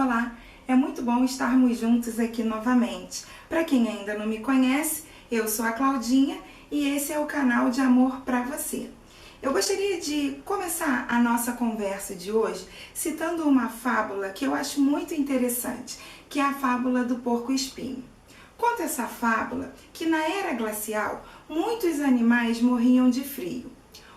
Olá, é muito bom estarmos juntos aqui novamente. Para quem ainda não me conhece, eu sou a Claudinha e esse é o canal de Amor para Você. Eu gostaria de começar a nossa conversa de hoje citando uma fábula que eu acho muito interessante, que é a fábula do porco-espinho. Conta essa fábula que na era glacial muitos animais morriam de frio.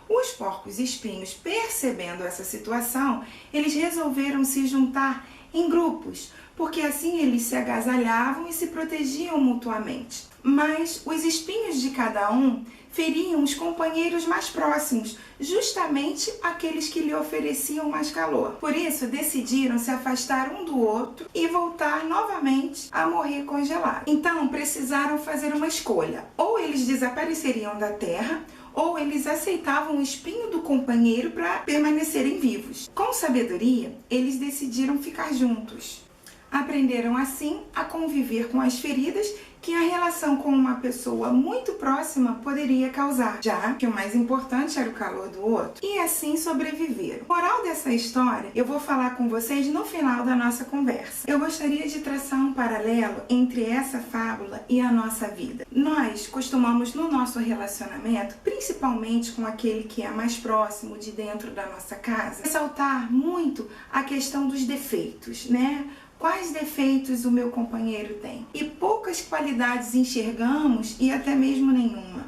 Os porcos-espinhos, percebendo essa situação, eles resolveram se juntar em grupos, porque assim eles se agasalhavam e se protegiam mutuamente. Mas os espinhos de cada um feriam os companheiros mais próximos, justamente aqueles que lhe ofereciam mais calor. Por isso, decidiram se afastar um do outro e voltar novamente a morrer congelados. Então, precisaram fazer uma escolha. Ou eles desapareceriam da terra, ou eles aceitavam o espinho do companheiro para permanecerem vivos. Com sabedoria, eles decidiram ficar juntos. Aprenderam assim a conviver com as feridas que a relação com uma pessoa muito próxima poderia causar, já que o mais importante era o calor do outro. E assim sobreviveram. Moral dessa história, eu vou falar com vocês no final da nossa conversa. Eu gostaria de traçar um paralelo entre essa fábula e a nossa vida. Nós costumamos no nosso relacionamento, principalmente com aquele que é mais próximo de dentro da nossa casa, ressaltar muito a questão dos defeitos, né? Quais defeitos o meu companheiro tem? E poucas qualidades enxergamos e até mesmo nenhuma.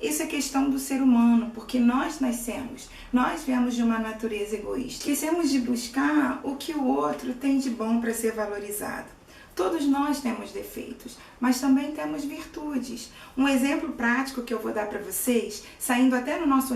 Isso é questão do ser humano, porque nós viemos de uma natureza egoísta. Esquecemos de buscar o que o outro tem de bom para ser valorizado. Todos nós temos defeitos, mas também temos virtudes. Um exemplo prático que eu vou dar para vocês, saindo até do nosso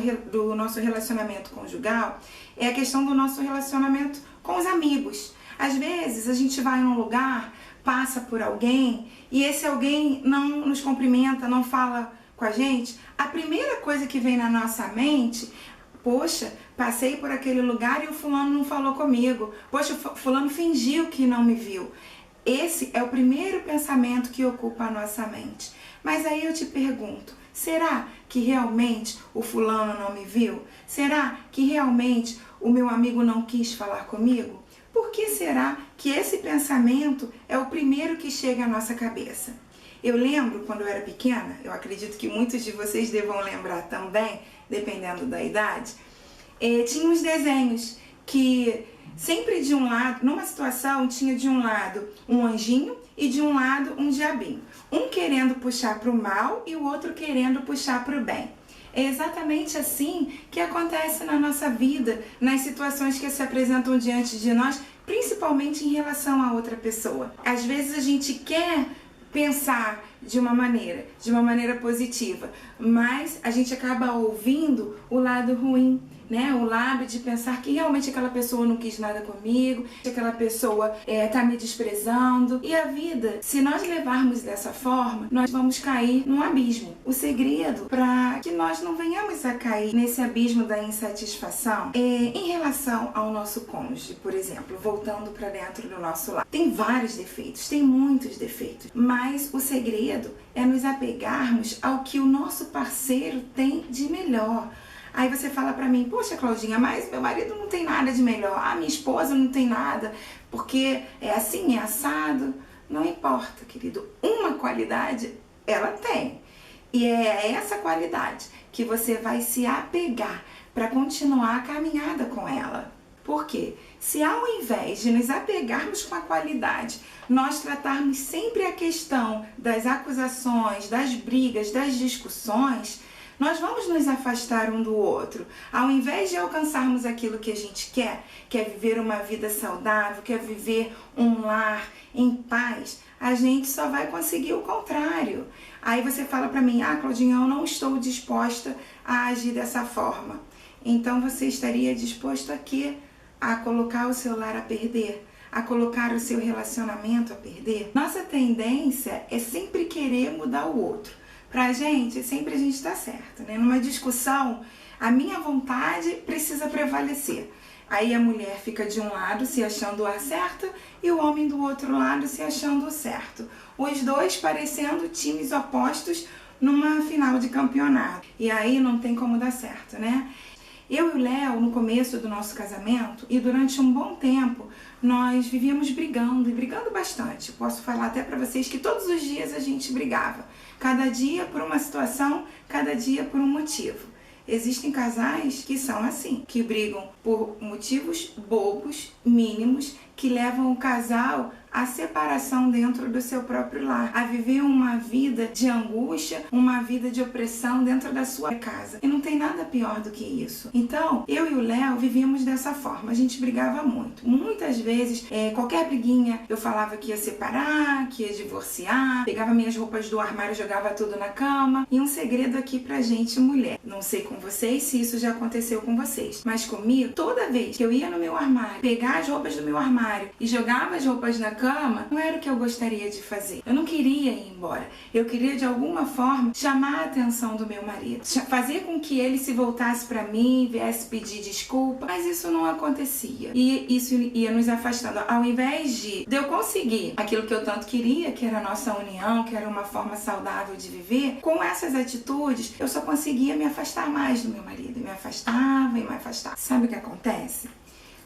relacionamento conjugal, é a questão do nosso relacionamento com os amigos. Às vezes a gente vai num lugar, passa por alguém e esse alguém não nos cumprimenta, não fala com a gente. A primeira coisa que vem na nossa mente, poxa, passei por aquele lugar e o fulano não falou comigo. Poxa, o fulano fingiu que não me viu. Esse é o primeiro pensamento que ocupa a nossa mente. Mas aí eu te pergunto, será que realmente o fulano não me viu? Será que realmente o meu amigo não quis falar comigo? Por que será que esse pensamento é o primeiro que chega à nossa cabeça? Eu lembro quando eu era pequena, eu acredito que muitos de vocês devam lembrar também, dependendo da idade, tinha uns desenhos que sempre de um lado, numa situação, tinha de um lado um anjinho e de um lado um diabinho. Um querendo puxar para o mal e o outro querendo puxar para o bem. É exatamente assim que acontece na nossa vida, nas situações que se apresentam diante de nós, principalmente em relação a outra pessoa. Às vezes a gente quer pensar de uma maneira positiva, mas a gente acaba ouvindo o lado ruim, né? O lado de pensar que realmente aquela pessoa não quis nada comigo, que aquela pessoa tá me desprezando. E a vida, se nós levarmos dessa forma, nós vamos cair num abismo. O segredo para que nós não venhamos a cair nesse abismo da insatisfação em relação ao nosso cônjuge, por exemplo, voltando para dentro do nosso lar. Tem vários defeitos, tem muitos defeitos, mas o segredo é nos apegarmos ao que o nosso parceiro tem de melhor. Aí você fala pra mim, poxa Claudinha, mas meu marido não tem nada de melhor, a minha esposa não tem nada, porque é assim, é assado. Não importa, querido, uma qualidade ela tem. E é essa qualidade que você vai se apegar para continuar a caminhada com ela. Por quê? Se ao invés de nos apegarmos com a qualidade, nós tratarmos sempre a questão das acusações, das brigas, das discussões, nós vamos nos afastar um do outro. Ao invés de alcançarmos aquilo que a gente quer viver uma vida saudável, quer viver um lar em paz, a gente só vai conseguir o contrário. Aí você fala pra mim, Claudinha, eu não estou disposta a agir dessa forma. Então você estaria disposto a quê? A colocar o seu lar a perder? A colocar o seu relacionamento a perder? Nossa tendência é sempre querer mudar o outro. Pra gente, sempre a gente tá certo, né? Numa discussão, a minha vontade precisa prevalecer. Aí a mulher fica de um lado se achando a certa e o homem do outro lado se achando o certo. Os dois parecendo times opostos numa final de campeonato. E aí não tem como dar certo, né? Eu e o Léo, no começo do nosso casamento, e durante um bom tempo, nós vivíamos brigando, e brigando bastante. Posso falar até para vocês que todos os dias a gente brigava. Cada dia por uma situação, cada dia por um motivo. Existem casais que são assim, que brigam por motivos bobos, mínimos, que levam o casal à separação dentro do seu próprio lar, a viver uma vida de angústia, uma vida de opressão dentro da sua casa. E não tem nada pior do que isso. Então, eu e o Léo vivíamos dessa forma. A gente brigava muito. Muitas vezes, qualquer briguinha, eu falava que ia separar, que ia divorciar, pegava minhas roupas do armário e jogava tudo na cama. E um segredo aqui pra gente, mulher. Não sei com vocês se isso já aconteceu com vocês, mas comigo, toda vez que eu ia no meu armário, pegar as roupas do meu armário e jogava as roupas na cama, não era o que eu gostaria de fazer. Eu não queria ir embora. Eu queria, de alguma forma, chamar a atenção do meu marido. Fazer com que ele se voltasse para mim, viesse pedir desculpa. Mas isso não acontecia. E isso ia nos afastando. Ao invés de eu conseguir aquilo que eu tanto queria, que era a nossa união, que era uma forma saudável de viver, com essas atitudes, eu só conseguia me afastar mais do meu marido. E me afastava e me afastava. Sabe o que acontece?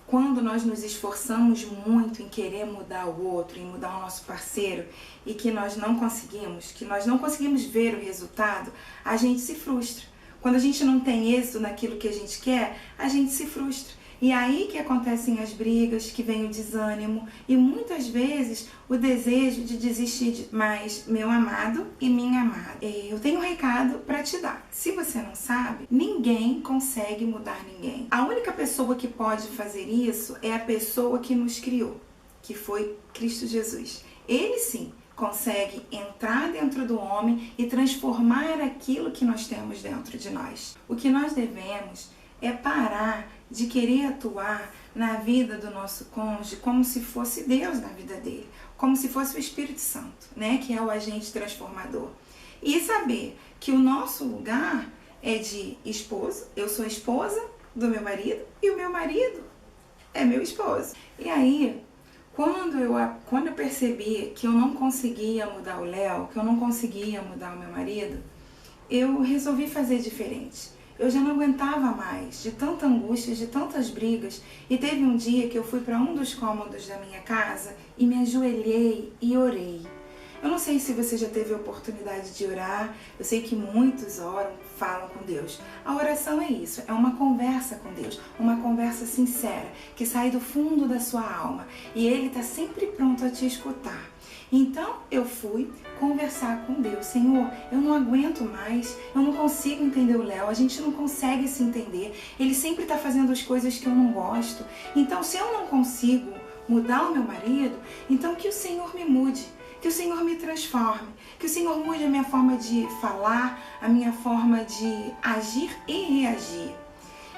Quando nós nos esforçamos muito em querer mudar o outro, em mudar o nosso parceiro, e que nós não conseguimos ver o resultado, a gente se frustra. Quando a gente não tem êxito naquilo que a gente quer, a gente se frustra. E aí que acontecem as brigas, que vem o desânimo e muitas vezes o desejo de desistir. Mas, meu amado e minha amada, eu tenho um recado para te dar. Se você não sabe, ninguém consegue mudar ninguém. A única pessoa que pode fazer isso é a pessoa que nos criou, que foi Cristo Jesus. Ele sim consegue entrar dentro do homem e transformar aquilo que nós temos dentro de nós. O que nós devemos é parar de querer atuar na vida do nosso cônjuge como se fosse Deus na vida dele, como se fosse o Espírito Santo, né, que é o agente transformador. E saber que o nosso lugar é de esposo, eu sou esposa do meu marido e o meu marido é meu esposo. E aí, quando eu percebi que eu não conseguia mudar o Léo, que eu não conseguia mudar o meu marido, eu resolvi fazer diferente. Eu já não aguentava mais de tanta angústia, de tantas brigas. E teve um dia que eu fui para um dos cômodos da minha casa e me ajoelhei e orei. Eu não sei se você já teve a oportunidade de orar. Eu sei que muitos oram, falam com Deus. A oração é isso, é uma conversa com Deus, uma conversa sincera, que sai do fundo da sua alma. E Ele está sempre pronto a te escutar. Então eu fui conversar com Deus. Senhor, eu não aguento mais, eu não consigo entender o Léo, a gente não consegue se entender. Ele sempre está fazendo as coisas que eu não gosto. Então, se eu não consigo mudar o meu marido, então que o Senhor me mude, que o Senhor me transforme, que o Senhor mude a minha forma de falar, a minha forma de agir e reagir.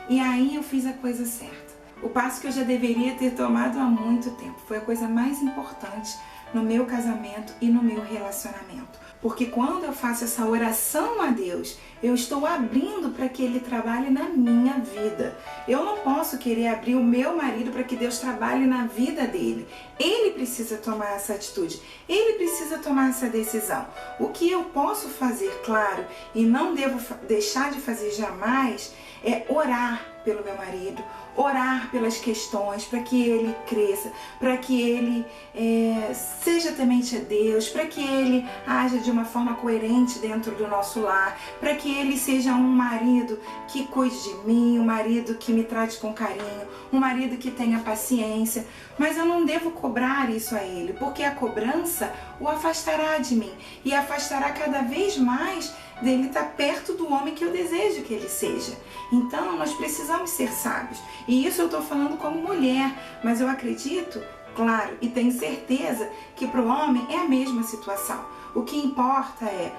E aí eu fiz a coisa certa. O passo que eu já deveria ter tomado há muito tempo. Foi a coisa mais importante no meu casamento e no meu relacionamento. Porque quando eu faço essa oração a Deus, eu estou abrindo para que Ele trabalhe na minha vida. Eu não posso querer abrir o meu marido para que Deus trabalhe na vida dele. Ele precisa tomar essa atitude. Ele precisa tomar essa decisão. O que eu posso fazer, claro, e não devo deixar de fazer jamais, é orar pelo meu marido, orar pelas questões, para que ele cresça, para que ele seja temente a Deus, para que ele haja de uma forma coerente dentro do nosso lar, para que ele seja um marido que cuide de mim, um marido que me trate com carinho, um marido que tenha paciência. Mas eu não devo cobrar isso a ele, porque a cobrança o afastará de mim e afastará cada vez mais dele estar perto do homem que eu desejo que ele seja. Então nós precisamos ser sábios. E isso eu estou falando como mulher, mas eu acredito, claro, e tenho certeza que para o homem é a mesma situação. O que importa é,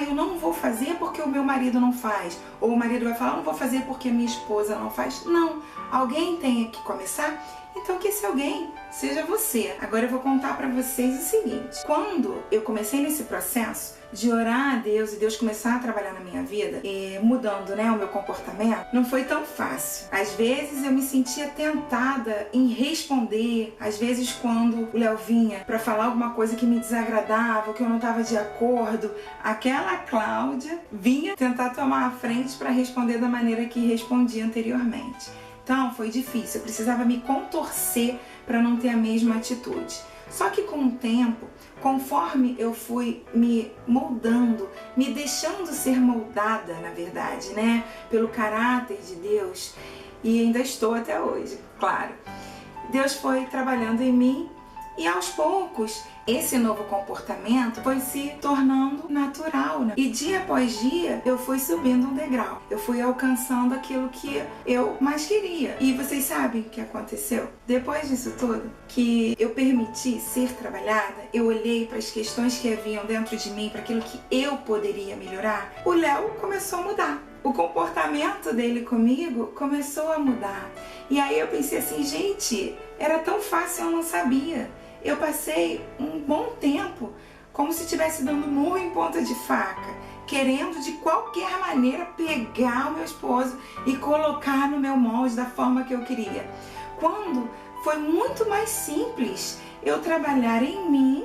eu não vou fazer porque o meu marido não faz. Ou o marido vai falar, eu não vou fazer porque minha esposa não faz. Não, alguém tem que começar. Então que esse alguém seja você. Agora eu vou contar para vocês o seguinte. Quando eu comecei nesse processo de orar a Deus e Deus começar a trabalhar na minha vida, mudando, o meu comportamento, não foi tão fácil. Às vezes eu me sentia tentada em responder. Às vezes quando o Léo vinha para falar alguma coisa que me desagradava, que eu não estava de acordo, aquela Cláudia vinha tentar tomar a frente para responder da maneira que respondia anteriormente. Então foi difícil, eu precisava me contorcer para não ter a mesma atitude. Só que com o tempo, conforme eu fui me moldando, me deixando ser moldada, na verdade, né, pelo caráter de Deus, e ainda estou até hoje, claro. Deus foi trabalhando em mim e aos poucos esse novo comportamento foi se tornando natural, né? E dia após dia eu fui subindo um degrau, eu fui alcançando aquilo que eu mais queria. E vocês sabem o que aconteceu? Depois disso tudo, que eu permiti ser trabalhada, eu olhei para as questões que haviam dentro de mim, para aquilo que eu poderia melhorar, o Léo começou a mudar. O comportamento dele comigo começou a mudar. E aí eu pensei assim, gente, era tão fácil, eu não sabia. Eu passei um bom tempo como se estivesse dando murro em ponta de faca, querendo de qualquer maneira pegar o meu esposo e colocar no meu molde da forma que eu queria. Quando foi muito mais simples eu trabalhar em mim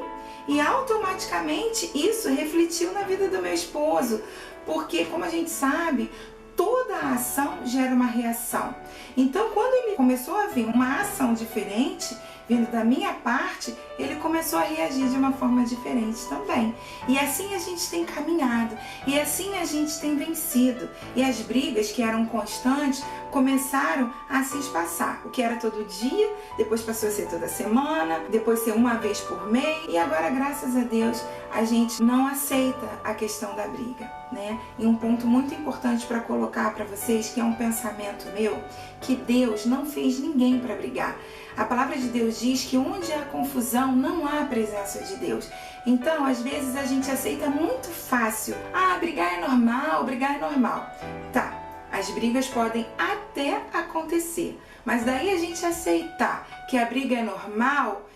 e automaticamente isso refletiu na vida do meu esposo, porque como a gente sabe, toda a ação gera uma reação. Então, quando ele começou a ver uma ação diferente, vindo da minha parte, ele começou a reagir de uma forma diferente também. E assim a gente tem caminhado, e assim a gente tem vencido. E as brigas que eram constantes começaram a se espaçar. O que era todo dia, depois passou a ser toda semana, depois ser uma vez por mês, e agora, graças a Deus, a gente não aceita a questão da briga, né? E um ponto muito importante para colocar para vocês, que é um pensamento meu, que Deus não fez ninguém para brigar. A palavra de Deus diz que onde há confusão, não há a presença de Deus. Então, às vezes, a gente aceita muito fácil. Ah, brigar é normal, brigar é normal. Tá, as brigas podem até acontecer, mas daí a gente aceitar que a briga é normal,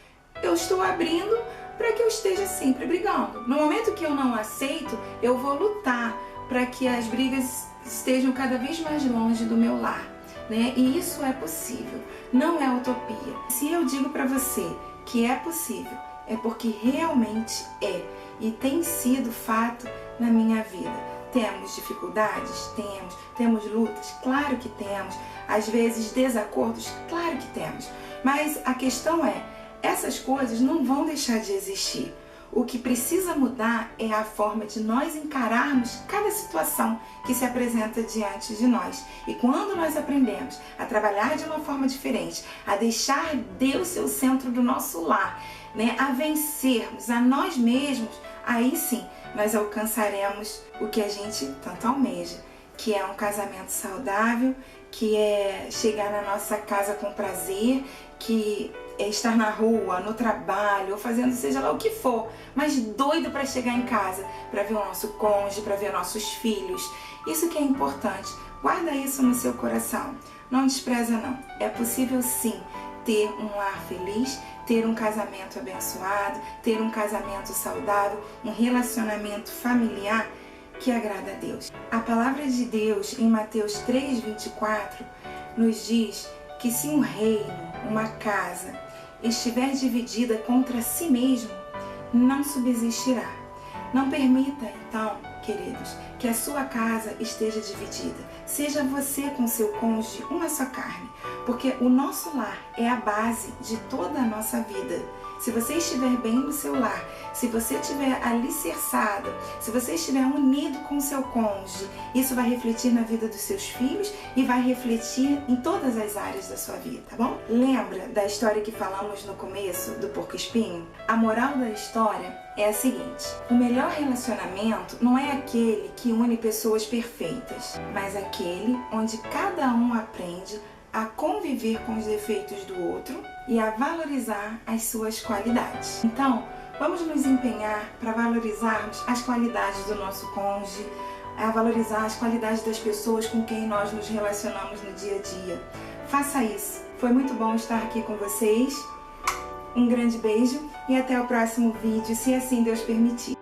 eu estou abrindo para que eu esteja sempre brigando. No momento que eu não aceito, eu vou lutar para que as brigas estejam cada vez mais longe do meu lar, né? E isso é possível, não é utopia. Se eu digo para você que é possível, é porque realmente é e tem sido fato na minha vida. Temos dificuldades? Temos lutas? Claro que temos. Às vezes desacordos? Claro que temos. Mas a questão é, essas coisas não vão deixar de existir. O que precisa mudar é a forma de nós encararmos cada situação que se apresenta diante de nós. E quando nós aprendemos a trabalhar de uma forma diferente, a deixar Deus ser o centro do nosso lar, né, a vencermos a nós mesmos, aí sim nós alcançaremos o que a gente tanto almeja, que é um casamento saudável, que é chegar na nossa casa com prazer, que é estar na rua, no trabalho, ou fazendo seja lá o que for, mas doido para chegar em casa, para ver o nosso cônjuge, para ver nossos filhos. Isso que é importante. Guarda isso no seu coração. Não despreza não. É possível sim ter um lar feliz, ter um casamento abençoado, ter um casamento saudável, um relacionamento familiar que agrada a Deus. A palavra de Deus em Mateus 3:24 nos diz que se um reino, uma casa, estiver dividida contra si mesmo, não subsistirá. Não permita, então, queridos, que a sua casa esteja dividida. Seja você com seu cônjuge uma só carne, porque o nosso lar é a base de toda a nossa vida. Se você estiver bem no seu lar, se você estiver alicerçado, se você estiver unido com seu cônjuge, isso vai refletir na vida dos seus filhos e vai refletir em todas as áreas da sua vida, tá bom? Lembra da história que falamos no começo do porco-espinho? A moral da história é a seguinte: o melhor relacionamento não é aquele que une pessoas perfeitas, mas aquele onde cada um aprende a conviver com os defeitos do outro e a valorizar as suas qualidades. Então, vamos nos empenhar para valorizarmos as qualidades do nosso cônjuge, a valorizar as qualidades das pessoas com quem nós nos relacionamos no dia a dia. Faça isso. Foi muito bom estar aqui com vocês. Um grande beijo e até o próximo vídeo, se assim Deus permitir.